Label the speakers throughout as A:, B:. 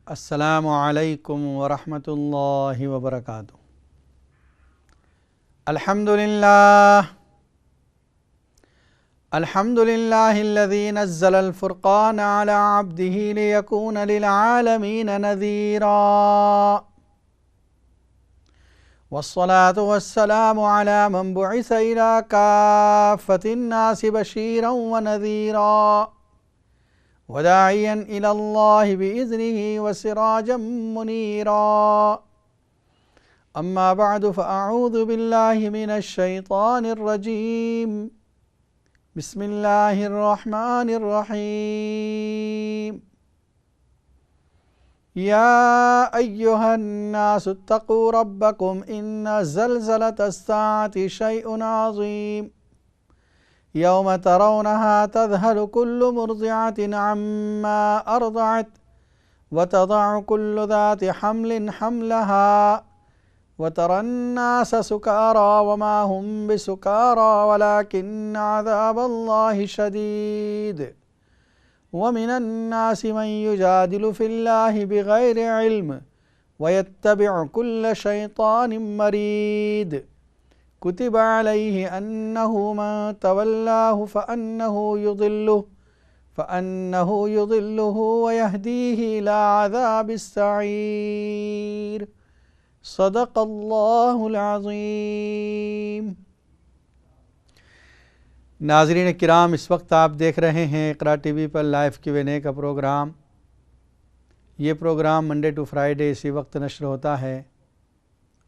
A: السلام علیکم ورحمۃ اللہ وبرکاتہ۔ الحمد للہ الذی نزل الفرقان علی عبدہ لیکون للعالمین نذیرا، والصلاة والسلام علی من بعث الی کافۃ الناس بشیرا ونذیرا، وداعیا الی اللہ بإذنہ وسراجا منیرا۔ اما بعد فاعوذ باللہ من الشیطان الرجیم، بسم اللہ الرحمن الرحیم۔ یا ایہا الناس اتقوا ربکم ان زلزلۃ الساعۃ شیء عظیم، یوم ترونها تذہل کل مرضعۃ عما ارضعت وتضع کل ذات حمل حملها وترى الناس سکارى وما هم بسکارى ولكن عذاب الله شدید، ومن الناس من يجادل في الله بغير علم ويتبع كل شيطان مريد، كتب عليه أنه من تولاه فأنه يضله ويهديه إلى عذاب السعير۔ صدق اللہ العظیم۔ ناظرین کرام، اس وقت آپ دیکھ رہے ہیں اقرا ٹی وی پر لائیو Q&A کا پروگرام۔ یہ پروگرام منڈے ٹو فرائیڈے اسی وقت نشر ہوتا ہے،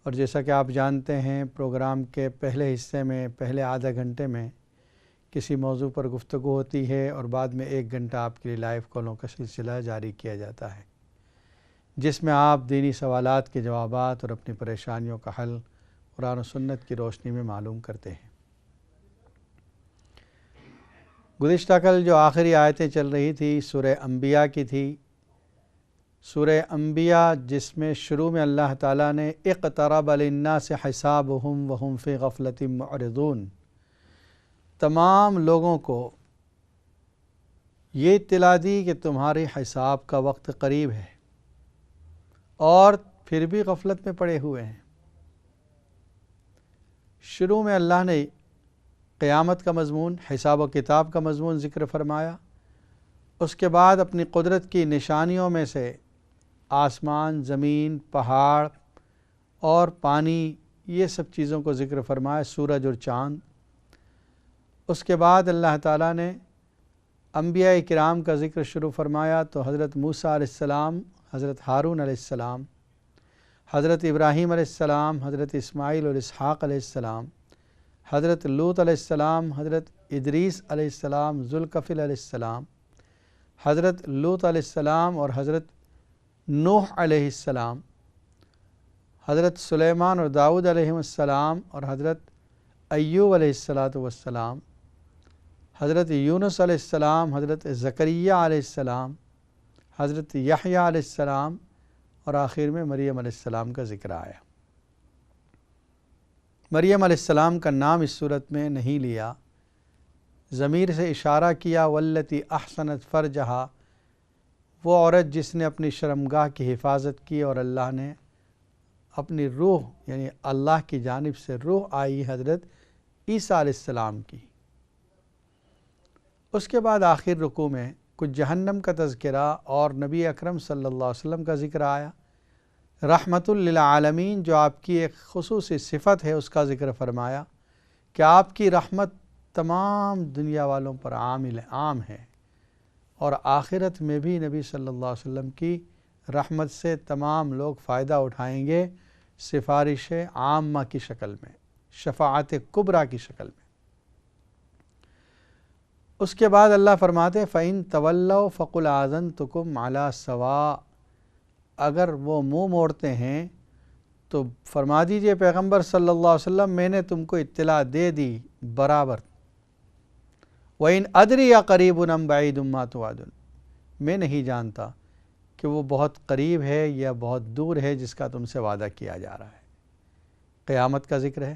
A: اور جیسا کہ آپ جانتے ہیں پروگرام کے پہلے حصے میں پہلے آدھا گھنٹے میں کسی موضوع پر گفتگو ہوتی ہے، اور بعد میں 1 گھنٹہ آپ کے لیے لائیو کالوں کا سلسلہ جاری کیا جاتا ہے، جس میں آپ دینی سوالات کے جوابات اور اپنی پریشانیوں کا حل قرآن و سنت کی روشنی میں معلوم کرتے ہیں۔ گزشتہ کل جو آخری آیتیں چل رہی تھی سورہ انبیاء کی تھی، سورہ انبیاء جس میں شروع میں اللہ تعالیٰ نے اقترب للناس حسابهم وهم فی غفلۃ معرضون، تمام لوگوں کو یہ اطلاع دی کہ تمہاری حساب کا وقت قریب ہے، اور پھر بھی غفلت میں پڑے ہوئے ہیں۔ شروع میں اللہ نے قیامت کا مضمون، حساب و کتاب کا مضمون ذکر فرمایا، اس کے بعد اپنی قدرت کی نشانیوں میں سے آسمان، زمین، پہاڑ اور پانی، یہ سب چیزوں کو ذکر فرمایا، سورج اور چاند۔ اس کے بعد اللہ تعالیٰ نے انبیاء کرام کا ذکر شروع فرمایا، تو حضرت موسیٰ علیہ السلام، حضرت ہارون علیہ السلام، حضرت ابراہیم علیہ السلام، حضرت اسماعیل اور اسحاق علیہ السلام، حضرت لوط علیہ السلام، حضرت ادریس علیہ السلام، ذوالکفل علیہ السلام، حضرت لوط علیہ السلام اور حضرت نوح علیہ السلام، حضرت سلیمان اور داؤد علیہ السلام، اور حضرت ایوب علیہ السلام، حضرت یونس علیہ السلام، حضرت زکریا علیہ السلام، حضرت یحییٰ علیہ السلام، اور آخر میں مریم علیہ السلام کا ذکر آیا۔ مریم علیہ السلام کا نام اس صورت میں نہیں لیا، ضمیر سے اشارہ کیا، واللتی احسنت فرجہا، وہ عورت جس نے اپنی شرمگاہ کی حفاظت کی، اور اللہ نے اپنی روح، یعنی اللہ کی جانب سے روح آئی حضرت عیسیٰ علیہ السلام کی۔ اس کے بعد آخر رکوع میں کچھ جہنم کا تذکرہ اور نبی اکرم صلی اللہ علیہ وسلم کا ذکر آیا، رحمت للعالمین جو آپ کی ایک خصوصی صفت ہے اس کا ذکر فرمایا کہ آپ کی رحمت تمام دنیا والوں پر عام ہے، اور آخرت میں بھی نبی صلی اللہ علیہ وسلم کی رحمت سے تمام لوگ فائدہ اٹھائیں گے، سفارش عامہ کی شکل میں، شفاعت کبریٰ کی شکل میں۔ اس کے بعد اللہ فرماتے فَإِن تَوَلَّوْا فَقُلْ آذَنْتُكُمْ عَلَىٰ سَوَاءٍ، اگر وہ منہ موڑتے ہیں تو فرما دیجئے پیغمبر صلی اللہ علیہ وسلم میں نے تم کو اطلاع دے دی برابر۔ وَإِنْ أَدْرِي أَقَرِيبٌ أَمْ بَعِيدٌ مَا تُوعَدُونَ، میں نہیں جانتا کہ وہ بہت قریب ہے یا بہت دور ہے جس کا تم سے وعدہ کیا جا رہا ہے۔ قیامت کا ذکر ہے۔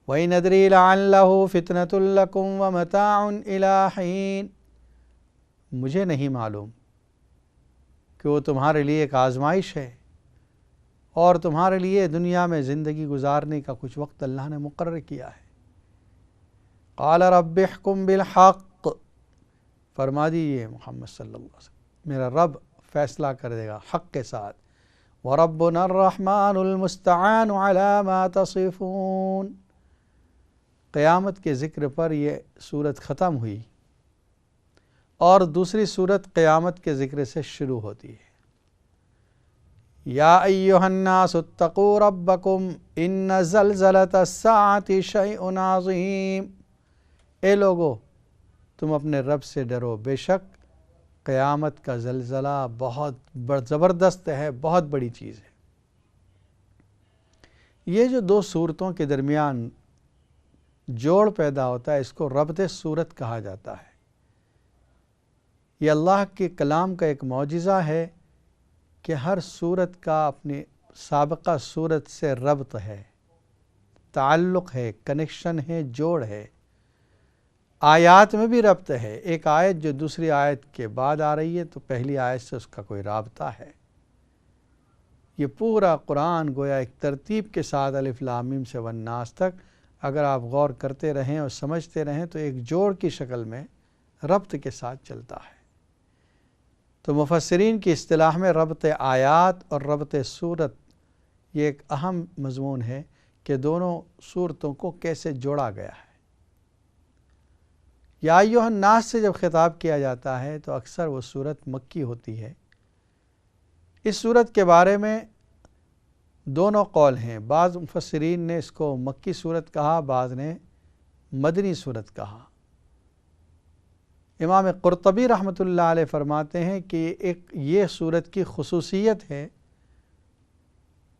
A: وَإِنْ أَدْرِي لَعَلَّهُ فِتْنَةٌ لَكُمْ وَمَتَاعٌ إِلَىٰ حِينٍ، مجھے نہیں معلوم، کہ وہ تمہارے لیے ایک آزمائش ہے اور تمہارے لیے دنیا میں زندگی گزارنے کا کچھ وقت اللہ نے مقرر کیا ہے۔ قال رب احکم بالحق، فرما دیجیے محمد صلی اللہ علیہ وسلم میرا رب فیصلہ کر دے گا حق کے ساتھ۔ وَرَبُّنَا الرَّحْمَنُ الْمُسْتَعَانُ عَلَى مَا تَصِفُونَ۔ قیامت کے ذکر پر یہ صورت ختم ہوئی اور دوسری صورت قیامت کے ذکر سے شروع ہوتی ہے۔ یا ایھا الناس اتقوا ربکم ان زلزلۃ الساعۃ شیء عظیم، اے لوگو تم اپنے رب سے ڈرو، بے شک قیامت کا زلزلہ بہت زبردست ہے، بہت بڑی چیز ہے۔ یہ جو دو صورتوں کے درمیان جوڑ پیدا ہوتا ہے اس کو ربط صورت کہا جاتا ہے۔ یہ اللہ کے کلام کا ایک معجزہ ہے کہ ہر صورت کا اپنی سابقہ صورت سے ربط ہے، تعلق ہے، کنیکشن ہے، جوڑ ہے۔ آیات میں بھی ربط ہے، ایک آیت جو دوسری آیت کے بعد آ رہی ہے تو پہلی آیت سے اس کا کوئی رابطہ ہے۔ یہ پورا قرآن گویا ایک ترتیب کے ساتھ الف لام میم سے والناس تک اگر آپ غور کرتے رہیں اور سمجھتے رہیں تو ایک جوڑ کی شکل میں ربط کے ساتھ چلتا ہے۔ تو مفسرین کی اصطلاح میں ربط آیات اور ربط صورت یہ ایک اہم مضمون ہے کہ دونوں صورتوں کو کیسے جوڑا گیا ہے۔ یا ایھا الناس سے جب خطاب کیا جاتا ہے تو اکثر وہ صورت مکی ہوتی ہے۔ اس صورت کے بارے میں دونوں قول ہیں، بعض مفسرین نے اس کو مکی صورت کہا، بعض نے مدنی صورت کہا۔ امام قرطبی رحمۃ اللہ علیہ فرماتے ہیں کہ ایک یہ صورت کی خصوصیت ہے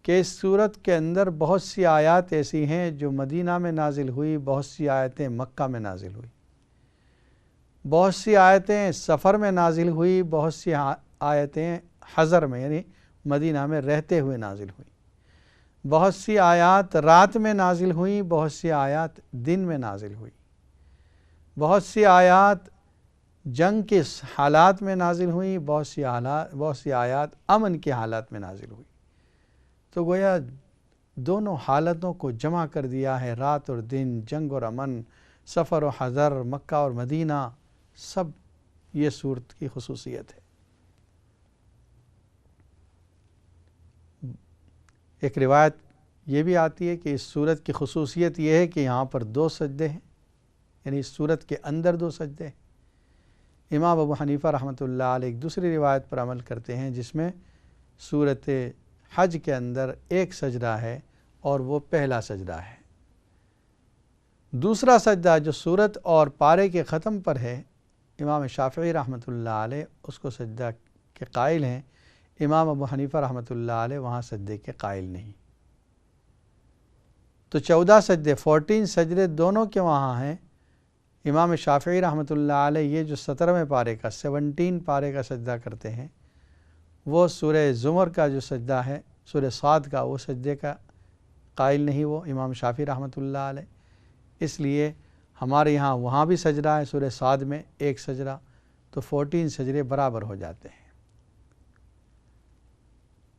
A: کہ اس صورت کے اندر بہت سی آیات ایسی ہیں جو مدینہ میں نازل ہوئی، بہت سی آیتیں مکہ میں نازل ہوئی، بہت سی آیتیں سفر میں نازل ہوئی، بہت سی آیتیں حضر میں یعنی مدینہ میں رہتے ہوئے نازل ہوئی، بہت سی آیات رات میں نازل ہوئی، بہت سی آیات دن میں نازل ہوئی، بہت سی آیات جنگ کے حالات میں نازل ہوئی، بہت سی آیات امن کے حالات میں نازل ہوئی۔ تو گویا دونوں حالتوں کو جمع کر دیا ہے، رات اور دن، جنگ اور امن، سفر و حضر، مکہ اور مدینہ، سب یہ صورت کی خصوصیت ہے۔ ایک روایت یہ بھی آتی ہے کہ اس صورت کی خصوصیت یہ ہے کہ یہاں پر 2 سجدے ہیں، یعنی اس صورت کے اندر 2 سجدے ہیں۔ امام ابو حنیفہ رحمۃ اللہ علیہ ایک دوسری روایت پر عمل کرتے ہیں جس میں صورت حج کے اندر 1 سجدہ ہے اور وہ پہلا سجدہ ہے۔ دوسرا سجدہ جو صورت اور پارے کے ختم پر ہے، امام شافعی رحمۃ اللہ علیہ اس کو سجدہ کے قائل ہیں، امام ابو حنیفہ رحمۃ اللہ علیہ وہاں سجدے کے قائل نہیں۔ تو 14 سجدے 14 سجدے دونوں کے وہاں ہیں۔ امام شافعی رحمۃ اللہ علیہ یہ جو 17ویں پارے کا 17 پارے کا سجدہ کرتے ہیں وہ سورہ زمر کا جو سجدہ ہے، سورہ صاد کا، وہ سجدے کا قائل نہیں وہ امام شافعی رحمۃ اللہ علیہ۔ اس لیے ہمارے یہاں وہاں بھی سجدہ ہے سورہ صاد میں 1 سجدہ، تو 14 سجدے برابر ہو جاتے ہیں۔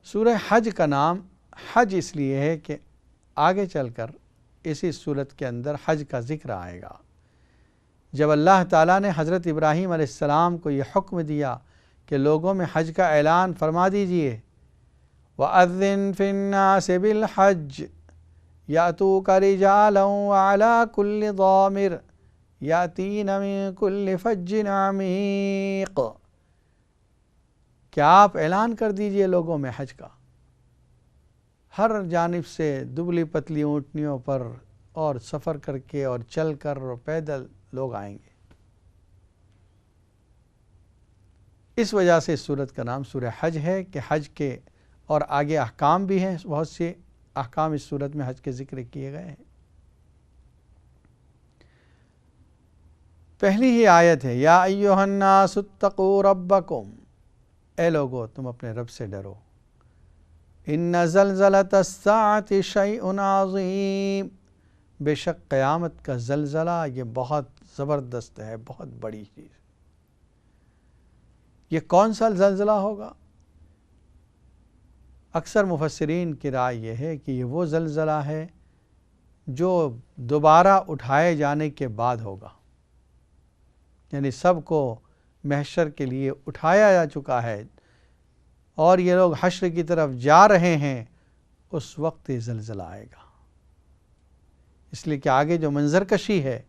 A: سورہ حج کا نام حج اس لیے ہے کہ آگے چل کر اسی صورت کے اندر حج کا ذکر آئے گا۔ جب اللہ تعالیٰ نے حضرت ابراہیم علیہ السلام کو یہ حکم دیا کہ لوگوں میں حج کا اعلان فرما دیجئے، وَأَذِّن فِي النَّاسِ بِالْحَجِّ يَأْتُوكَ رِجَالًا وَعَلَىٰ كُلِّ ضَامِرٍ يَأْتِينَ مِن كُلِّ فَجٍّ عَمِيقٍ، کہ آپ اعلان کر دیجئے لوگوں میں حج کا، ہر جانب سے دبلی پتلی اونٹنیوں پر اور سفر کر کے اور چل کر اور پیدل لوگ آئیں گے۔ اس وجہ سے اس سورت کا نام سورہ حج ہے کہ حج کے اور آگے احکام بھی ہیں، بہت سے احکام اس سورت میں حج کے ذکر کیے گئے ہیں۔ پہلی ہی آیت ہے یا ایھا الناس اتقوا ربکم، اے لوگو تم اپنے رب سے ڈرو، ان زلزلۃ الساعۃ شیء عظیم، بے شک قیامت کا زلزلہ یہ بہت زبردست ہے، بہت بڑی چیز۔ یہ کون سا زلزلہ ہوگا؟ اکثر مفسرین کی رائے یہ ہے کہ یہ وہ زلزلہ ہے جو دوبارہ اٹھائے جانے کے بعد ہوگا، یعنی سب کو محشر کے لیے اٹھایا جا چکا ہے اور یہ لوگ حشر کی طرف جا رہے ہیں، اس وقت یہ زلزلہ آئے گا۔ اس لیے کہ آگے جو منظر کشی ہے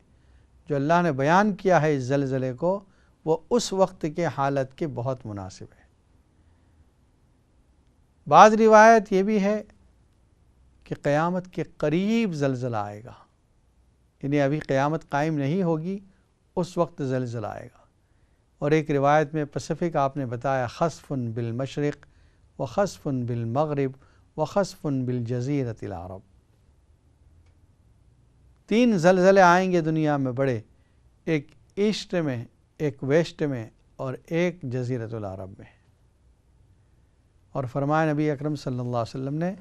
A: جو اللہ نے بیان کیا ہے اس زلزلے کو، وہ اس وقت کے حالت کے بہت مناسب ہے۔ بعض روایت یہ بھی ہے کہ قیامت کے قریب زلزلہ آئے گا، یعنی ابھی قیامت قائم نہیں ہوگی، اس وقت زلزلہ آئے گا۔ اور ایک روایت میں پیسفک آپ نے بتایا خسف بالمشرق و خسف بالمغرب و خسف بالجزیرۃ العرب، 3 زلزلے آئیں گے دنیا میں بڑے، ایک ایسٹ میں، ایک ویسٹ میں اور ایک جزیرۃ العرب میں۔ اور فرمایا نبی اکرم صلی اللہ علیہ وسلم نے،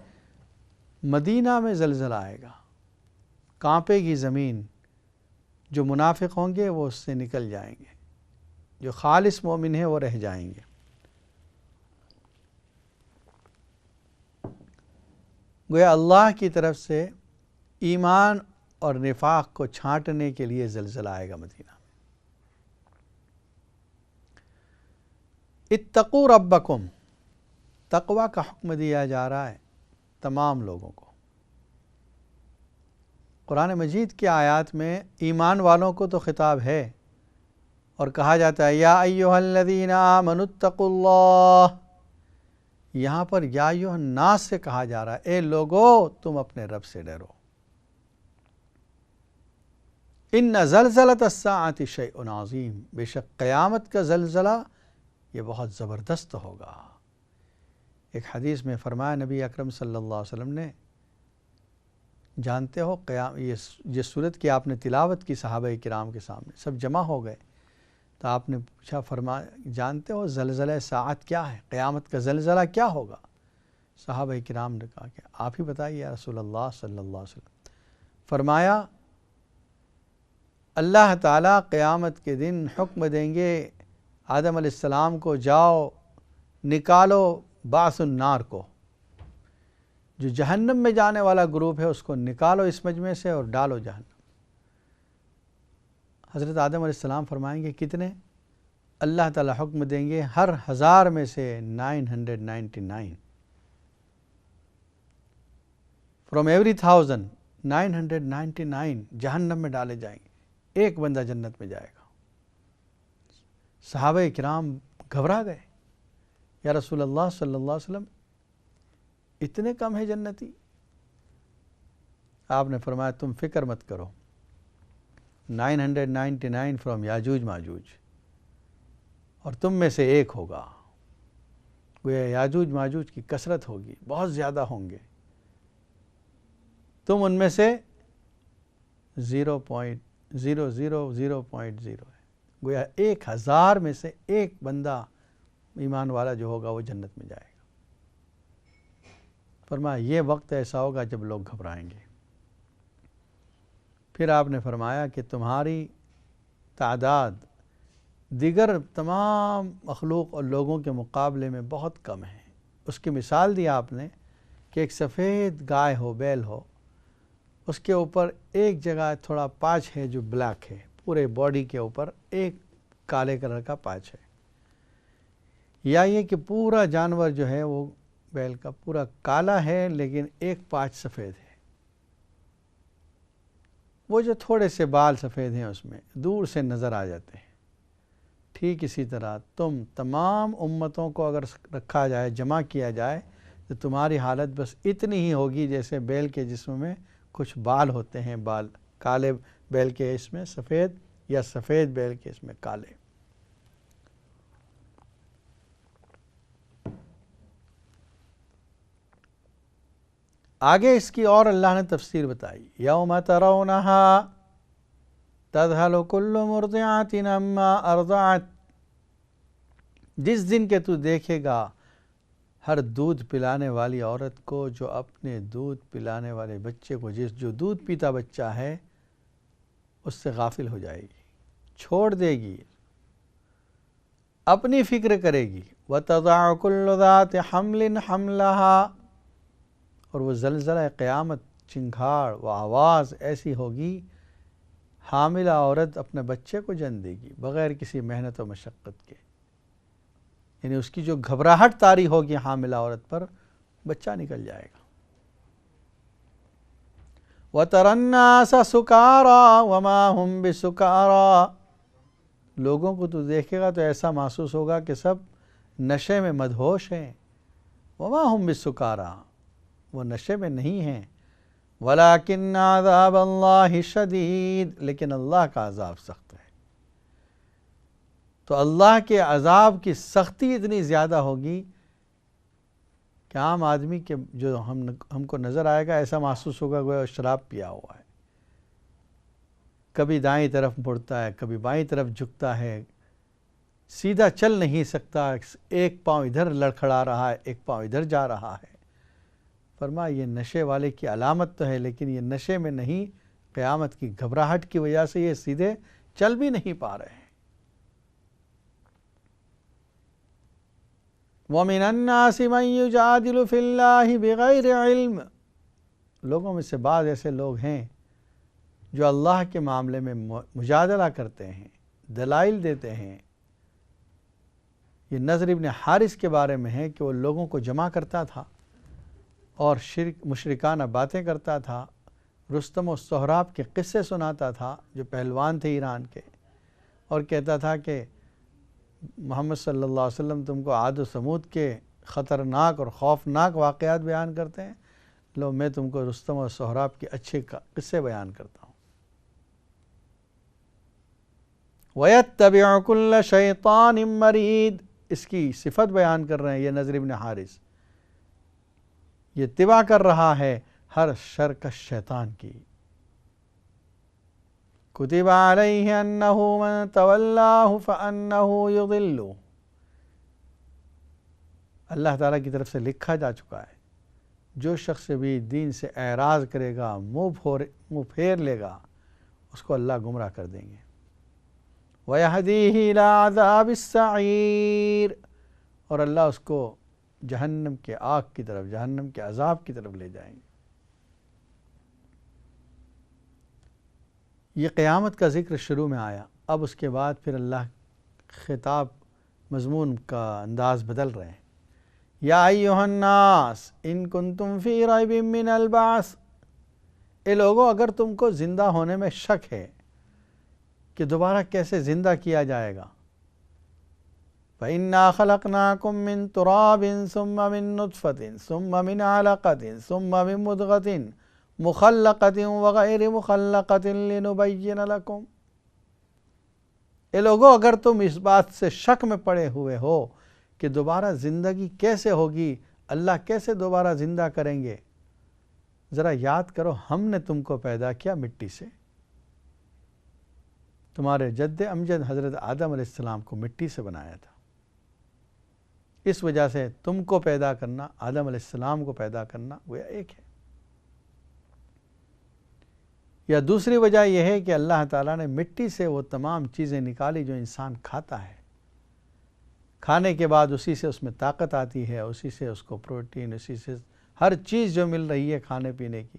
A: مدینہ میں زلزلہ آئے گا، کانپے گی زمین، جو منافق ہوں گے وہ اس سے نکل جائیں گے، جو خالص مومن ہیں وہ رہ جائیں گے۔ گویا اللہ کی طرف سے ایمان اور نفاق کو چھانٹنے کے لیے زلزلہ آئے گا مدینہ میں۔ اتقوا ربکم، تقوی کا حکم دیا جا رہا ہے تمام لوگوں کو۔ قرآن مجید کی آیات میں ایمان والوں کو تو خطاب ہے اور کہا جاتا ہے یا ایھا الذین آمنوا اتقوا اللہ، یہاں پر یا ایھا الناس سے کہا جا رہا ہے اے لوگو تم اپنے رب سے ڈرو۔ ان زلزلۃ الساعۃ شیء عظیم، بے شک قیامت کا زلزلہ یہ بہت زبردست ہوگا۔ ایک حدیث میں فرمایا نبی اکرم صلی اللہ علیہ وسلم نے، جانتے ہو یہ صورت کی آپ نے تلاوت کی صحابہ کرام کے سامنے، سب جمع ہو گئے تو آپ نے پوچھا، فرمایا جانتے ہو زلزلہ ساعت کیا ہے، قیامت کا زلزلہ کیا ہوگا؟ صحابہ کرام نے کہا کہ آپ ہی بتائیے یا رسول اللہ صلی اللہ علیہ وسلم۔ فرمایا اللہ تعالیٰ قیامت کے دن حکم دیں گے آدم علیہ السلام کو، جاؤ نکالو بعث النار کو، جو جہنم میں جانے والا گروپ ہے اس کو نکالو اس مجمع سے اور ڈالو جہنم۔ حضرت آدم علیہ السلام فرمائیں گے کتنے؟ اللہ تعالیٰ حکم دیں گے ہر 1000 میں سے 999، فرام ایوری 1000 999 جہنم میں ڈالے جائیں گے، ایک بندہ جنت میں جائے گا۔ صحابہ کرام گھبرا گئے، یا رسول اللہ صلی اللہ علیہ وسلم اتنے کم ہے جنتی؟ آپ نے فرمایا تم فکر مت کرو، 999 فرام یاجوج ماجوج، اور تم میں سے ایک ہوگا۔ گویا یاجوج ماجوج کی کثرت ہوگی، بہت زیادہ ہوں گے، تم ان میں سے 0.000.0 ہے۔ گویا 1000 میں سے ایک بندہ ایمان والا جو ہوگا وہ جنت میں جائے گا۔ فرمایا یہ وقت ایسا ہوگا جب لوگ گھبرائیں گے۔ پھر آپ نے فرمایا کہ تمہاری تعداد دیگر تمام مخلوق اور لوگوں کے مقابلے میں بہت کم ہے۔ اس کی مثال دی آپ نے کہ ایک سفید گائے ہو، بیل ہو، اس کے اوپر ایک جگہ تھوڑا پاچ ہے جو بلیک ہے، پورے باڈی کے اوپر ایک کالے کلر کا پاچ ہے، یا یہ کہ پورا جانور جو ہے وہ بیل کا پورا کالا ہے لیکن ایک پاچ سفید ہے، وہ جو تھوڑے سے بال سفید ہیں اس میں دور سے نظر آ جاتے ہیں۔ ٹھیک اسی طرح تم تمام امتوں کو اگر رکھا جائے، جمع کیا جائے، تو تمہاری حالت بس اتنی ہی ہوگی جیسے بیل کے جسم میں کچھ بال ہوتے ہیں، بال کالے بیل کے اس میں سفید، یا سفید بیل کے اس میں کالے۔ آگے اس کی اور اللہ نے تفسیر بتائی، یوم ترونہا تذہل کل مرضعۃ عما ارضعت، جس دن کے تو دیکھے گا ہر دودھ پلانے والی عورت کو جو اپنے دودھ پلانے والے بچے کو، جو دودھ پیتا بچہ ہے اس سے غافل ہو جائے گی، چھوڑ دے گی، اپنی فکر کرے گی۔ وَتَضَعُ كُلُّ ذَاتِ حَمْلٍ حَمْلَهَا، اور وہ زلزلہ قیامت، چنگھاڑ و آواز ایسی ہوگی، حاملہ عورت اپنے بچے کو جن دے گی بغیر کسی محنت و مشقت کے، یعنی اس کی جو گھبراہٹ طاری ہوگی حاملہ عورت پر، بچہ نکل جائے گا۔ وَتَرَى النَّاسَ سُكَارَىٰ وَمَا هُمْ بِسُكَارَىٰ، لوگوں کو تو دیکھے گا تو ایسا محسوس ہوگا کہ سب نشے میں مدہوش ہیں۔ وَمَا هُمْ بِسُكَارَىٰ، وہ نشے میں نہیں ہیں۔ وَلَٰكِنَّ عَذَابَ اللَّهِ شَدِيدٌ، لیکن اللہ کا عذاب سخت ہے۔ تو اللہ کے عذاب کی سختی اتنی زیادہ ہوگی کہ عام آدمی کے جو ہم کو نظر آئے گا ایسا محسوس ہوگا کہ شراب پیا ہوا ہے، کبھی دائیں طرف مڑتا ہے، کبھی بائیں طرف جھکتا ہے، سیدھا چل نہیں سکتا، ایک پاؤں ادھر لڑکھڑا رہا ہے، ایک پاؤں ادھر جا رہا ہے۔ فرمایا یہ نشے والے کی علامت تو ہے، لیکن یہ نشے میں نہیں، قیامت کی گھبراہٹ کی وجہ سے یہ سیدھے چل بھی نہیں پا رہے ہیں۔ وَمِنَ النَّاسِ مَن يُجَادِلُ فِي اللَّهِ بِغَيْرِ عِلْمٍ، لوگوں میں سے بعض ایسے لوگ ہیں جو اللہ کے معاملے میں مجادلہ کرتے ہیں، دلائل دیتے ہیں۔ یہ نضر ابن حارث کے بارے میں ہے کہ وہ لوگوں کو جمع کرتا تھا اور مشرکانہ باتیں کرتا تھا، رستم و سہراب کے قصے سناتا تھا جو پہلوان تھے ایران کے، اور کہتا تھا کہ محمد صلی اللہ علیہ وسلم تم کو عاد و سمود کے خطرناک اور خوفناک واقعات بیان کرتے ہیں، لو میں تم کو رستم و سہراب کے اچھے قصے بیان کرتا ہوں۔ وَيَتَّبِعُ كُلَّ شَيْطَانٍ مَرِيدٍ، اس کی صفت بیان کر رہے ہیں یہ نضر ابن حارث، یہ اتباع کر رہا ہے ہر شرکش شیطان کی۔ کتب علیہ انہ من تولاہ فانہ یضلہ، اللہ تعالیٰ کی طرف سے لکھا جا چکا ہے جو شخص بھی دین سے اعراض کرے گا، منہ پھیر لے گا، اس کو اللہ گمراہ کر دیں گے۔ وَيَهْدِيهِ إِلَىٰ عَذَابِ السَّعِيرِ، اور اللہ اس کو جہنم کے آگ کی طرف، جہنم کے عذاب کی طرف لے جائیں گے۔ یہ قیامت کا ذکر شروع میں آیا، اب اس کے بعد پھر اللہ خطاب مضمون کا انداز بدل رہے ہیں۔ یا ایھا الناس ان کنتم فی ریب من البعث، اے لوگو اگر تم کو زندہ ہونے میں شک ہے کہ دوبارہ کیسے زندہ کیا جائے گا، فَإِنَّا خَلَقْنَاكُم مِّن تُرَابٍ ثُمَّ مِن نُطْفَةٍ ثُمَّ مِنْ عَلَقَةٍ ثُمَّ مِن مُضْغَةٍ مُخَلَّقَةٍ وَغَيْرِ مُخَلَّقَةٍ لِنُبَيِّنَ لَكُمْ، اے لوگو اگر تم اس بات سے شک میں پڑے ہوئے ہو کہ دوبارہ زندگی کیسے ہوگی، اللہ کیسے دوبارہ زندہ کریں گے، ذرا یاد کرو ہم نے تم کو پیدا کیا مٹی سے، تمہارے جد امجد حضرت آدم علیہ السلام کو مٹی سے بنایا تھا، اس وجہ سے تم کو پیدا کرنا، آدم علیہ السلام کو پیدا کرنا گویا ایک ہے۔ یا دوسری وجہ یہ ہے کہ اللہ تعالیٰ نے مٹی سے وہ تمام چیزیں نکالی جو انسان کھاتا ہے، کھانے کے بعد اسی سے اس میں طاقت آتی ہے، اسی سے اس کو پروٹین، اسی سے ہر چیز جو مل رہی ہے کھانے پینے کی،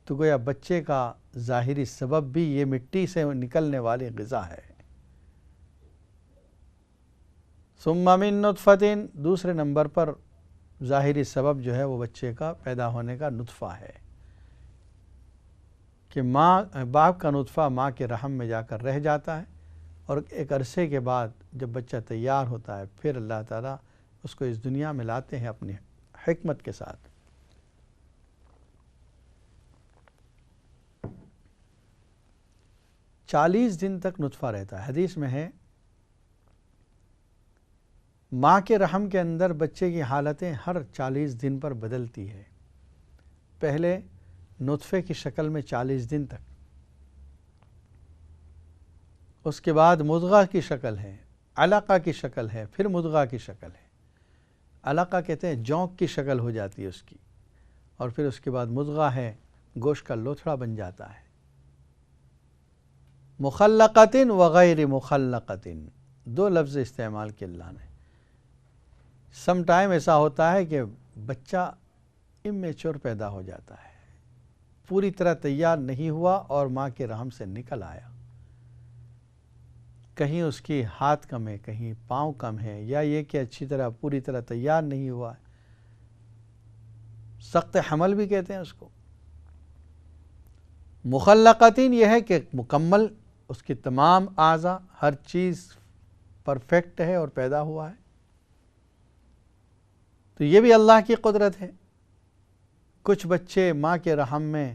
A: تو گویا بچے کا ظاہری سبب بھی یہ مٹی سے نکلنے والی غذا ہے۔ ثم من نطفۃ، دوسرے نمبر پر ظاہری سبب جو ہے وہ بچے کا پیدا ہونے کا نطفہ ہے کہ باپ کا نطفہ ماں کے رحم میں جا کر رہ جاتا ہے، اور ایک عرصے کے بعد جب بچہ تیار ہوتا ہے پھر اللہ تعالیٰ اس کو اس دنیا میں لاتے ہیں اپنی حکمت کے ساتھ۔ 40 دن تک نطفہ رہتا ہے، حدیث میں ہے ماں کے رحم کے اندر بچے کی حالتیں ہر 40 دن پر بدلتی ہے، پہلے نطفے کی شکل میں 40 دن تک، اس کے بعد مضغہ کی شکل ہے، علقہ کی شکل ہے، پھر مضغہ کی شکل ہے، علقہ کہتے ہیں جونک کی شکل ہو جاتی ہے اس کی، اور پھر اس کے بعد مضغہ ہے، گوشت کا لوتھڑا بن جاتا ہے۔ مخلقۃ وغیر مخلقۃ، دو لفظ استعمال کیے اللہ نے، سم ٹائم ایسا ہوتا ہے کہ بچہ امیچور پیدا ہو جاتا ہے، پوری طرح تیار نہیں ہوا اور ماں کے رحم سے نکل آیا، کہیں اس کی ہاتھ کم ہے، کہیں پاؤں کم ہے، یا یہ کہ اچھی طرح پوری طرح تیار نہیں ہوا، سخت حمل بھی کہتے ہیں اس کو۔ مخلقتین یہ ہے کہ مکمل اس کی تمام اعضاء ہر چیز پرفیکٹ ہے اور پیدا ہوا ہے، تو یہ بھی اللہ کی قدرت ہے۔ کچھ بچے ماں کے رحم میں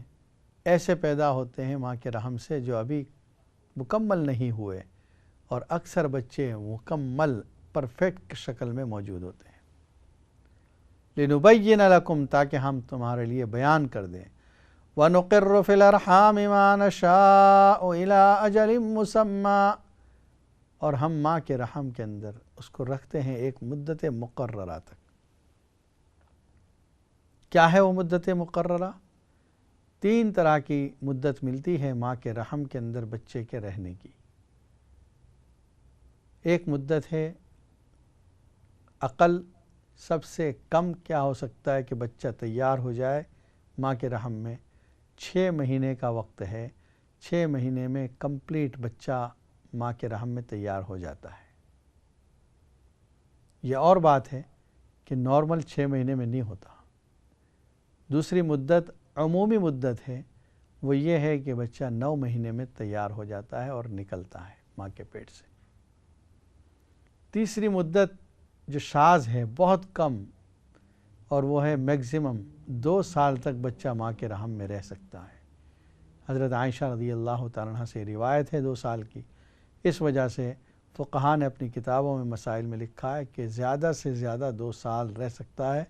A: ایسے پیدا ہوتے ہیں ماں کے رحم سے جو ابھی مکمل نہیں ہوئے، اور اکثر بچے مکمل پرفیکٹ شکل میں موجود ہوتے ہیں۔ لِنُبَيِّنَ لَكُمْ تاکہ ہم تمہارے لیے بیان کر دیں۔ وَنُقِرُّ فِي الْأَرْحَامِ مَا نَشَاءُ إِلَىٰ أَجَلٍ مُّسَمًّى، اور ہم ماں کے رحم کے اندر اس کو رکھتے ہیں ایک مدت مقررہ تک۔ کیا ہے وہ مدت مقررہ؟ 3 طرح کی مدت ملتی ہے ماں کے رحم کے اندر بچے کے رہنے کی۔ ایک مدت ہے عقل، سب سے کم کیا ہو سکتا ہے کہ بچہ تیار ہو جائے ماں کے رحم میں؟ 6 مہینے کا وقت ہے، 6 مہینے میں کمپلیٹ بچہ ماں کے رحم میں تیار ہو جاتا ہے۔ یہ اور بات ہے کہ نارمل 6 مہینے میں نہیں ہوتا۔ دوسری مدت عمومی مدت ہے، وہ یہ ہے کہ بچہ 9 مہینے میں تیار ہو جاتا ہے اور نکلتا ہے ماں کے پیٹ سے۔ تیسری مدت جو شاذ ہے، بہت کم، اور وہ ہے میکسیمم 2 سال تک بچہ ماں کے رحم میں رہ سکتا ہے۔ حضرت عائشہ رضی اللہ تعالیٰ عنہ سے روایت ہے 2 سال کی۔ اس وجہ سے فقہاء نے اپنی کتابوں میں مسائل میں لکھا ہے کہ زیادہ سے زیادہ 2 سال رہ سکتا ہے،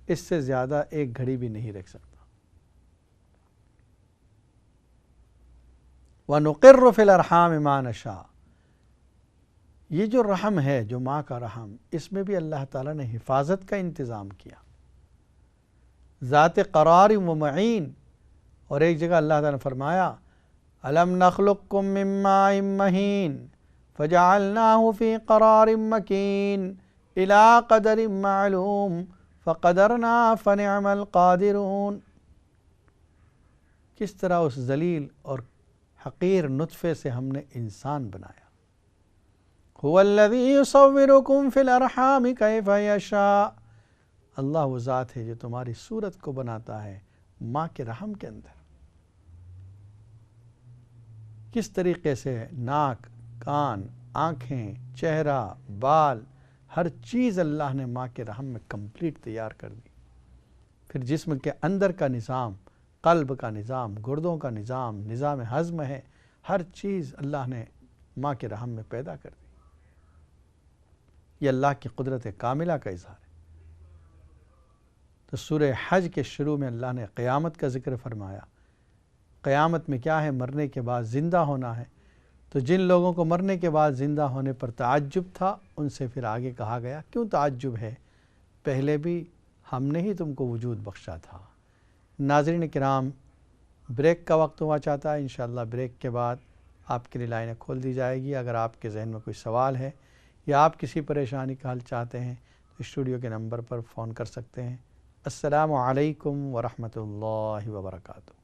A: اس سے زیادہ 1 گھڑی بھی نہیں رکھ سکتا۔ وَنُقِرُّ فِي الْأَرْحَامِ مَا نَشَاءُ، یہ جو رحم ہے، جو ماں کا رحم، اس میں بھی اللہ تعالیٰ نے حفاظت کا انتظام کیا، ذات قرار و معین۔ اور ایک جگہ اللہ تعالیٰ نے فرمایا أَلَمْ نَخْلُقكُّم مِّن مَّاءٍ مَّهِينٍ فَجَعَلْنَاهُ فِي قَرَارٍ مَّكِينٍ إِلَىٰ قَدَرٍ مَّعْلُومٍ فَقَدَرْنَا فَنِعْمَ الْقَادِرُونَ۔ کس طرح اس ذلیل اور حقیر نطفے سے ہم نے انسان بنایا۔ هُوَ الَّذِي يُصَوِّرُكُمْ فِي الْأَرْحَامِ كَيْفَ يَشَاءُ، اللہ وہ ذات ہے جو تمہاری صورت کو بناتا ہے ماں کے رحم کے اندر۔ کس طریقے سے ناک، کان، آنکھیں، چہرہ، بال، ہر چیز اللہ نے ماں کے رحم میں کمپلیٹ تیار کر دی۔ پھر جسم کے اندر کا نظام، قلب کا نظام، گردوں کا نظام، نظام ہضم ہے، ہر چیز اللہ نے ماں کے رحم میں پیدا کر دی۔ یہ اللہ کی قدرت کاملہ کا اظہار ہے۔ تو سورہ حج کے شروع میں اللہ نے قیامت کا ذکر فرمایا۔ قیامت میں کیا ہے؟ مرنے کے بعد زندہ ہونا ہے۔ تو جن لوگوں کو مرنے کے بعد زندہ ہونے پر تعجب تھا، ان سے پھر آگے کہا گیا کیوں تعجب ہے؟ پہلے بھی ہم نے ہی تم کو وجود بخشا تھا۔ ناظرین کرام، بریک کا وقت ہوا چاہتا ہے، انشاءاللہ بریک کے بعد آپ کے لیے لائنیں کھول دی جائے گی۔ اگر آپ کے ذہن میں کوئی سوال ہے یا آپ کسی پریشانی کا حل چاہتے ہیں تو اسٹوڈیو کے نمبر پر فون کر سکتے ہیں۔ السلام علیکم ورحمۃ اللہ وبرکاتہ۔